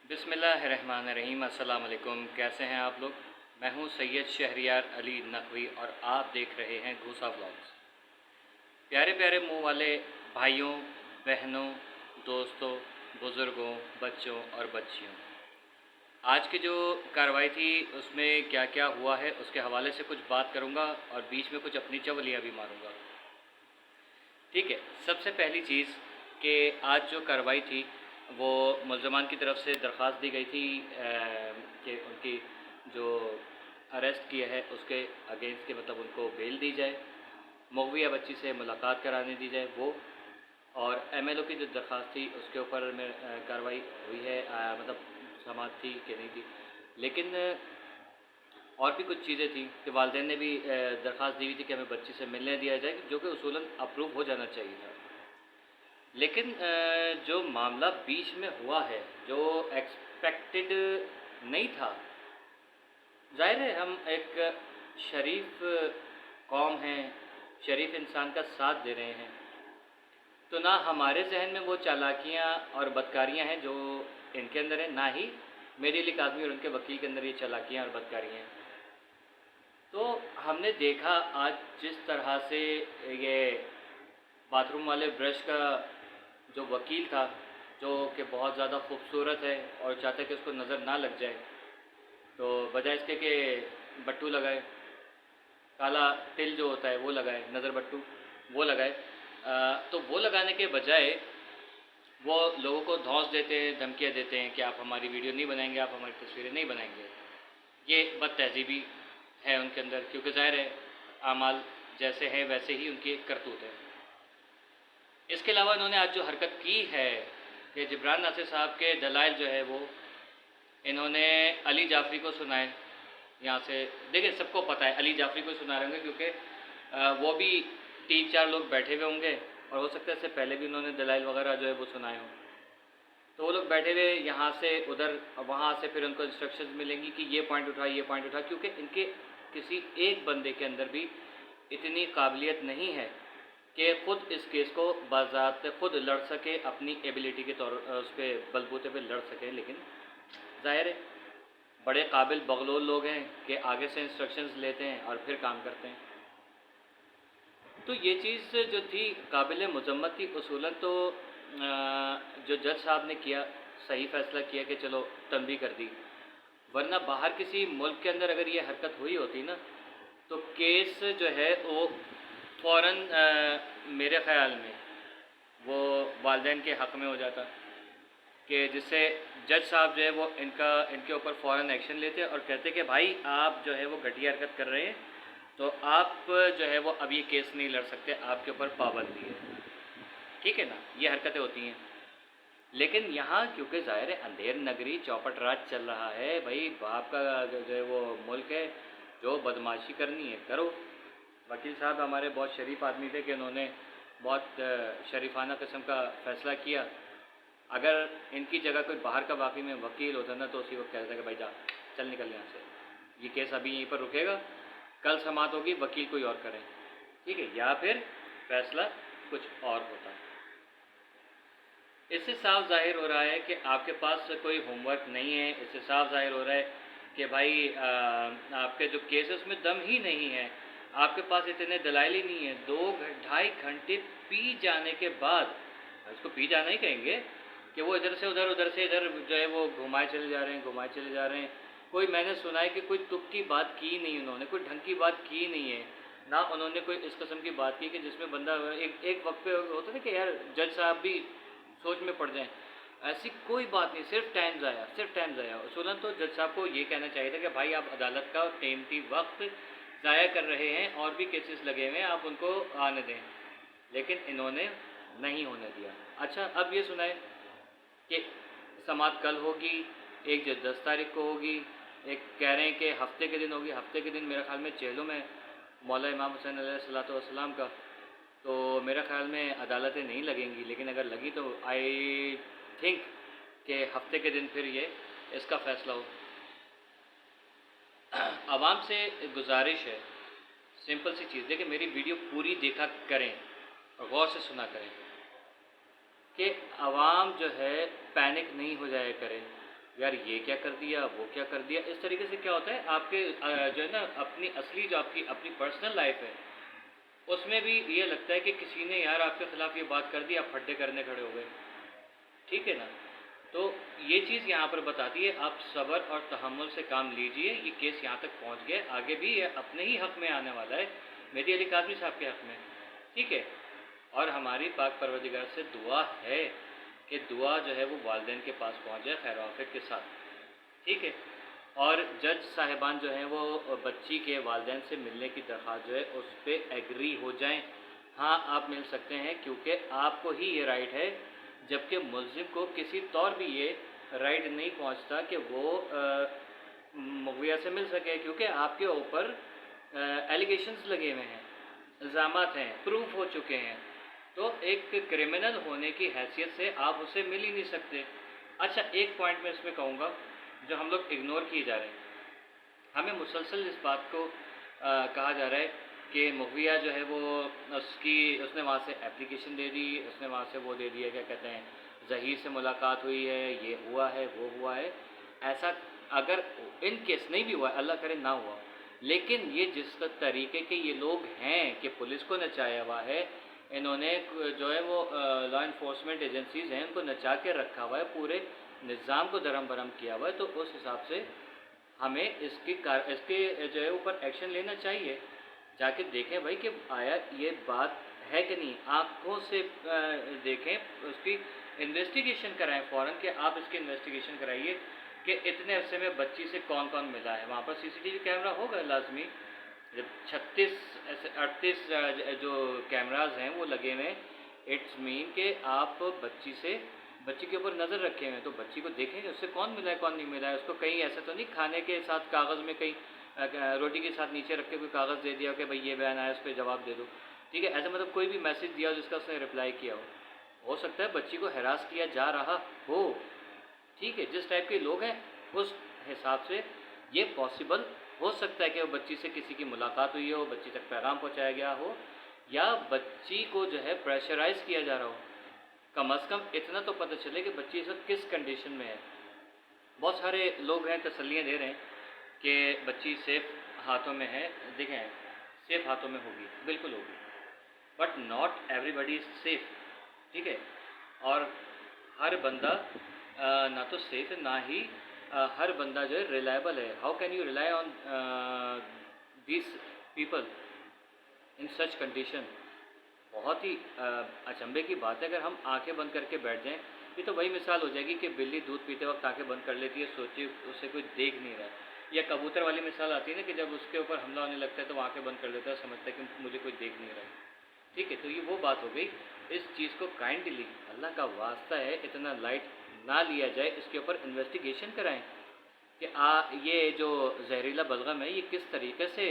बिस्मिल्लाहिर्रहमानिर्रहीम। अस्सलाम वालेकुम। कैसे हैं आप लोग? मैं हूं सैयद शहरियार अली नकवी और आप देख रहे हैं घूसा व्लॉग्स। प्यारे प्यारे मुंह वाले भाइयों, बहनों, दोस्तों, बुज़ुर्गों, बच्चों और बच्चियों, आज की जो कार्रवाई थी उसमें क्या क्या हुआ है उसके हवाले से कुछ बात करूंगा और बीच में कुछ अपनी चवलियाँ भी मारूंगा। ठीक है, सबसे पहली चीज़ कि आज जो कार्रवाई थी वो मुल्ज़मान की तरफ से दरख्वास्त दी गई थी कि उनकी जो अरेस्ट किया है उसके अगेंस्ट के मतलब उनको बेल दी जाए, मगविया बच्ची से मुलाकात कराने दी जाए वो, और एमएलओ की जो दरख्वास्त थी उसके ऊपर में कार्रवाई हुई है, मतलब समाअत थी कि नहीं थी। लेकिन और भी कुछ चीज़ें थी कि वालिदैन ने भी दरख्वास्त दी हुई थी कि हमें बच्ची से मिलने दिया जाए, जो कि उसूलन अप्रूव हो जाना चाहिए था। लेकिन जो मामला बीच में हुआ है जो एक्सपेक्टेड नहीं था, ज़ाहिर है हम एक शरीफ कौम हैं, शरीफ इंसान का साथ दे रहे हैं, तो ना हमारे जहन में वो चालाकियाँ और बदकारियाँ हैं जो इनके अंदर है, ना ही मेरे लिए आदमी और उनके वकील के अंदर ये चालाकियाँ और बदकारियाँ हैं। तो हमने देखा आज जिस तरह से ये बाथरूम वाले ब्रश का जो वकील था, जो कि बहुत ज़्यादा खूबसूरत है और चाहता है कि उसको नज़र ना लग जाए, तो बजाय इसके कि बट्टू लगाए, काला तिल जो होता है वो लगाए, नज़र बट्टू वो लगाए, तो वो लगाने के बजाय वो लोगों को धौंस देते हैं, धमकियाँ देते हैं कि आप हमारी वीडियो नहीं बनाएंगे, आप हमारी तस्वीरें नहीं बनाएंगे। ये बदतहज़ीबी है उनके अंदर, क्योंकि ज़ाहिर है आमाल जैसे हैं वैसे ही उनकी करतूत है। इसके अलावा इन्होंने आज जो हरकत की है कि जिब्रान नासिर साहब के दलाइल जो है वो इन्होंने अली जाफ़री को सुनाए। यहाँ से देखिए, सबको पता है अली जाफ़री को सुना रहे होंगे, क्योंकि वो भी 3-4 लोग बैठे हुए होंगे और हो सकता है इससे पहले भी उन्होंने दलाइल वगैरह जो है वो सुनाए हों। तो वो लोग बैठे हुए यहाँ से उधर, वहाँ से फिर उनको इंस्ट्रक्शंस मिलेंगी कि ये पॉइंट उठा, ये पॉइंट उठा, क्योंकि इनके किसी एक बंदे के अंदर भी इतनी काबिलियत नहीं है कि ख़ुद इस केस को बाज़ाब्ते ख़ुद लड़ सके, अपनी एबिलिटी के तौर उस पर बलबूते पे लड़ सके। लेकिन ज़ाहिर है बड़े काबिल बगलोल लोग हैं कि आगे से इंस्ट्रक्शंस लेते हैं और फिर काम करते हैं। तो ये चीज़ जो थी काबिल मज़म्मत थी। उसूलन तो जो जज साहब ने किया, सही फ़ैसला किया कि चलो तंबीह कर दी, वरना बाहर किसी मुल्क के अंदर अगर ये हरकत हुई होती ना, तो केस जो है वो फ़ौरन मेरे ख़्याल में वो वालिदैन के हक़ में हो जाता, कि जिससे जज साहब जो है वो इनके ऊपर फ़ौरन एक्शन लेते और कहते कि भाई आप जो है वो घटिया हरकत कर रहे हैं, तो आप जो है वो अब ये केस नहीं लड़ सकते, आपके ऊपर पाबंदी है। ठीक है ना, ये हरकतें होती हैं। लेकिन यहाँ क्योंकि ज़ाहिर है अंधेर नगरी चौपट राज चल रहा है, भाई बाप का जो है वो मुल्क है, जो बदमाशी करनी है करो। वकील साहब हमारे बहुत शरीफ आदमी थे कि उन्होंने बहुत शरीफाना किस्म का फ़ैसला किया। अगर इनकी जगह कोई बाहर का वाकई में वकील होता ना, तो उसी वक्त कहता कि भाई जा, चल निकल यहाँ से, ये केस अभी यहीं पर रुकेगा, कल समाअत होगी, वकील कोई और करें, ठीक है, या फिर फ़ैसला कुछ और होता। इससे साफ ज़ाहिर हो रहा है कि आपके पास कोई होमवर्क नहीं है। इससे साफ ज़ाहिर हो रहा है कि भाई आपके जो केस है उसमें दम ही नहीं है, आपके पास इतने दलाइल ही नहीं है। 2-2.5 घंटे पी जाने के बाद, इसको पी जाना ही कहेंगे, कि वो इधर से उधर, उधर से इधर जो है वो घुमाए चले जा रहे हैं, घुमाए चले जा रहे हैं। कोई, मैंने सुना है कि कोई तुक की बात की नहीं उन्होंने, कोई ढंग की बात की नहीं है, ना उन्होंने कोई इस किस्म की बात की कि जिसमें बंदा एक वक्त पे होता है कि यार जज साहब भी सोच में पड़ जाएं। ऐसी कोई बात नहीं, सिर्फ टाइम ज़ाया, सिर्फ टाइम ज़ाया। उसूलन तो जज साहब को ये कहना चाहिए था कि भाई आप अदालत का कीमती वक्त ज़ाया कर रहे हैं, और भी केसेस लगे हुए हैं, आप उनको आने दें। लेकिन इन्होंने नहीं होने दिया। अच्छा, अब ये सुनाए कि समाअत कल होगी, एक जो 10 तारीख को होगी, एक कह रहे हैं कि हफ्ते के दिन होगी। हफ्ते के दिन मेरे ख़्याल में चेहलों में मौला इमाम हुसैन अलैहिस्सलातु वस्सलाम का, तो मेरा ख़्याल में अदालतें नहीं लगेंगी। लेकिन अगर लगी तो आई थिंक कि हफ्ते के दिन फिर ये इसका फ़ैसला हो। आवाम से गुजारिश है, सिंपल सी चीज़, देखिए मेरी वीडियो पूरी देखा करें और गौर से सुना करें कि आवाम जो है पैनिक नहीं हो जाया करें। یار یہ کیا کر دیا، وہ کیا کر دیا. اس طریقے سے کیا ہوتا ہے آپ کے جو ہے نا اپنی اصلی جو آپ کی اپنی پرسنل لائف ہے اس میں بھی یہ لگتا ہے کہ کسی نے یار آپ کے خلاف یہ بات کر دی، آپ پھڈے کرنے کھڑے ہو گئے. ٹھیک ہے نا. تو یہ چیز یہاں پر بتاتی ہے آپ صبر اور تحمل سے کام لیجئے. یہ کیس یہاں تک پہنچ گیا، آگے بھی یہ اپنے ہی حق میں آنے والا ہے، مہدی علی کاظمی صاحب کے حق میں. ٹھیک ہے. اور ہماری پاک پروردگار سے دعا ہے کہ دعا جو ہے وہ والدین کے پاس پہنچ جائے خیر و عافیت کے ساتھ. ٹھیک ہے. اور جج صاحبان جو ہیں وہ بچی کے والدین سے ملنے کی درخواست جو ہے اس پہ ایگری ہو جائیں. ہاں آپ مل سکتے ہیں کیونکہ آپ کو ہی یہ رائٹ ہے، جبکہ ملزم کو کسی طور بھی یہ رائٹ نہیں پہنچتا کہ وہ مغویہ سے مل سکے، کیونکہ آپ کے اوپر ایلیگیشنز لگے ہوئے ہیں، الزامات ہیں، پروف ہو چکے ہیں. تو ایک کرمنل ہونے کی حیثیت سے آپ اسے مل ہی نہیں سکتے. اچھا ایک پوائنٹ میں اس میں کہوں گا جو ہم لوگ اگنور کیے جا رہے ہیں. ہمیں مسلسل اس بات کو کہا جا رہا ہے کہ مغویہ جو ہے وہ اس نے وہاں سے اپلیکیشن دے دی، اس نے وہاں سے وہ دے دیا، کیا کہتے ہیں ظہیر سے ملاقات ہوئی ہے، یہ ہوا ہے وہ ہوا ہے. ایسا اگر ان کیس نہیں بھی ہوا، اللہ کرے نہ ہوا، لیکن یہ جس طریقے کے یہ لوگ ہیں کہ پولیس کو نچایا ہوا ہے، انہوں نے جو ہے وہ لا انفورسمنٹ ایجنسیز ہیں ان کو نچا کے رکھا ہوا ہے، پورے نظام کو درہم برہم کیا ہوا ہے. تو اس حساب سے ہمیں اس کے جو ہے اوپر ایکشن لینا چاہیے. جا کے دیکھیں بھائی کہ آیا یہ بات ہے کہ نہیں، آنکھوں سے دیکھیں، اس کی انویسٹیگیشن کرائیں فوراً کہ آپ اس کی انویسٹیگیشن کرائیے کہ اتنے عرصے میں بچی سے کون کون ملا ہے. وہاں پر سی سی ٹی وی کیمرہ ہوگا لازمی. جب 38 جو کیمراز ہیں وہ لگے ہوئے ہیں، اٹس مین کہ آپ بچی کے اوپر نظر رکھے ہوئے ہیں، تو بچی کو دیکھیں کہ اس سے کون ملا ہے کون نہیں ملا ہے. اس کو کہیں ایسا تو نہیں کھانے کے ساتھ کاغذ میں کہیں روٹی کے ساتھ نیچے رکھ کے کوئی کاغذ دے دیا کہ بھائی یہ بیان آیا اس پہ جواب دے دو. ٹھیک ہے. ایسا مطلب کوئی بھی میسج دیا ہو جس کا اس نے رپلائی کیا ہو سکتا ہے بچی کو ہراس کیا جا رہا ہو. ٹھیک ہے. جس ٹائپ کے لوگ ہیں اس حساب سے یہ پاسبل ہو سکتا ہے کہ وہ بچی سے کسی کی ملاقات ہوئی ہو، بچی تک پیغام پہنچایا گیا ہو، یا بچی کو جو ہے پریشرائز کیا جا رہا ہو. کم از کم اتنا تو پتہ چلے کہ بچی اس وقت کس کنڈیشن میں ہے. بہت سارے لوگ ہیں تسلیاں دے رہے ہیں کہ بچی سیف ہاتھوں میں ہے. دیکھیں سیف ہاتھوں میں ہوگی، بالکل ہوگی، but not everybody is safe. ٹھیک ہے. اور ہر بندہ نہ تو سیف ہے، نہ ہی ہر بندہ جو ہے ریلائبل ہے. How can you rely on these people in such condition? بہت ہی اچنبے کی بات ہے. اگر ہم آنکھیں بند کر کے بیٹھ جائیں، یہ تو وہی مثال ہو جائے گی کہ بلی دودھ پیتے وقت آنکھیں بند کر لیتی ہے، سوچی اسے کوئی دیکھ نہیں رہا. یا کبوتر والی مثال آتی ہے نا کہ جب اس کے اوپر حملہ ہونے لگتا ہے تو وہ آنکھیں بند کر لیتا ہے، سمجھتا ہے کہ مجھے کوئی دیکھ نہیں رہا. ٹھیک ہے. تو یہ وہ بات ہو گئی. اس چیز کو کائنڈلی اللہ کا واسطہ ہے اتنا لائٹ نہ لیا جائے، اس کے اوپر انویسٹیگیشن کرائیں کہ یہ جو زہریلا بلغم ہے یہ کس طریقے سے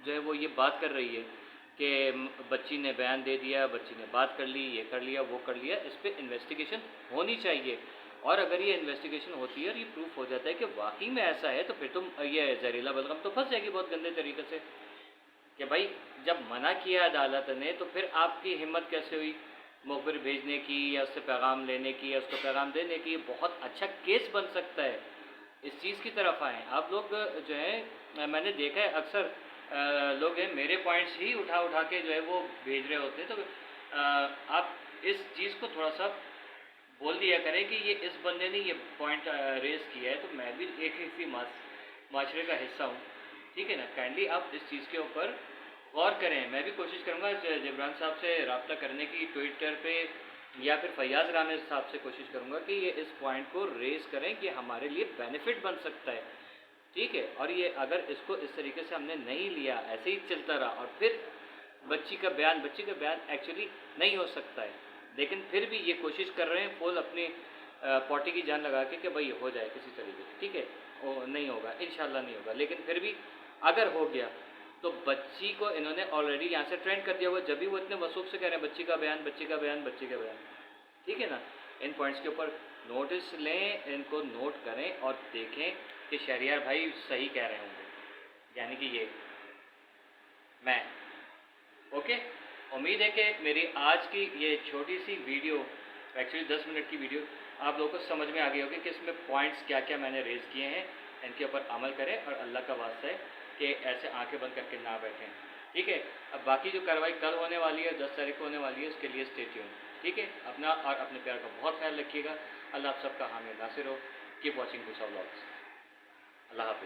جو ہے وہ یہ بات کر رہی ہے کہ بچی نے بیان دے دیا، بچی نے بات کر لی، یہ کر لیا وہ کر لیا. اس پہ انویسٹیگیشن ہونی چاہیے. اور اگر یہ انویسٹیگیشن ہوتی ہے اور یہ پروف ہو جاتا ہے کہ واقعی میں ایسا ہے، تو پھر تم یہ زہریلا بلغم تو پھنس جائے گی بہت گندے طریقے سے کہ بھائی جب منع کیا عدالت نے تو پھر آپ کی ہمت کیسے ہوئی مخبر بھیجنے کی یا اس سے پیغام لینے کی یا اس کو پیغام دینے کی. بہت اچھا کیس بن سکتا ہے. اس چیز کی طرف آئیں آپ لوگ. جو ہے میں نے دیکھا ہے اکثر لوگ ہیں میرے پوائنٹس ہی اٹھا کے جو ہے وہ بھیج رہے ہوتے ہیں. تو آپ اس چیز کو تھوڑا سا بول دیا کریں کہ یہ اس بندے نے یہ پوائنٹ ریز کیا ہے تو میں بھی ایک اسی معاشرے کا حصہ ہوں. ٹھیک ہے نا. کائنڈلی آپ اس چیز کے اوپر غور کریں. میں بھی کوشش کروں گا جبران صاحب سے رابطہ کرنے کی ٹویٹر پہ، یا پھر فیاض رامز صاحب سے کوشش کروں گا کہ یہ اس پوائنٹ کو ریز کریں کہ ہمارے لیے بینیفٹ بن سکتا ہے. ٹھیک ہے. اور یہ اگر اس کو اس طریقے سے ہم نے نہیں لیا، ایسے ہی چلتا رہا، اور پھر بچی کا بیان ایکچولی نہیں ہو سکتا ہے، لیکن پھر بھی یہ کوشش کر رہے ہیں فل اپنی پارٹی کی جان لگا کے کہ بھائی ہو جائے کسی طریقے سے. ٹھیک ہے. وہ نہیں ہوگا انشاءاللہ نہیں ہوگا، لیکن پھر بھی اگر ہو گیا تو بچی کو انہوں نے آلریڈی یہاں سے ٹرینڈ کر دیا ہوا. جب بھی وہ اتنے وثوق سے کہہ رہے ہیں بچی کا بیان بچی کا بیان بچی کا بیان. ٹھیک ہے نا. ان پوائنٹس کے اوپر نوٹس لیں، ان کو نوٹ کریں اور دیکھیں کہ شہریار بھائی صحیح کہہ رہے ہوں گے، یعنی کہ یہ میں. اوکے. امید ہے کہ میری آج کی یہ چھوٹی سی ویڈیو، ایکچولی 10 منٹ کی ویڈیو، आप लोगों को समझ में आ गई होगी कि इसमें पॉइंट्स क्या क्या मैंने रेज़ किए हैं, इनके ऊपर अमल करें और अल्लाह का वास्ता है कि ऐसे आंखें बंद करके ना बैठें, ठीक है। अब बाकी जो कार्रवाई कल होने वाली है, 10 तारीख को होने वाली है, उसके लिए स्टे ट्यून, ठीक है। अपना और अपने प्यार का बहुत ख्याल रखिएगा। अल्लाह आप सबका हामी नासिर हो। कीप वॉचिंग गुसा व्लॉग्स। अल्लाह हाफिज़।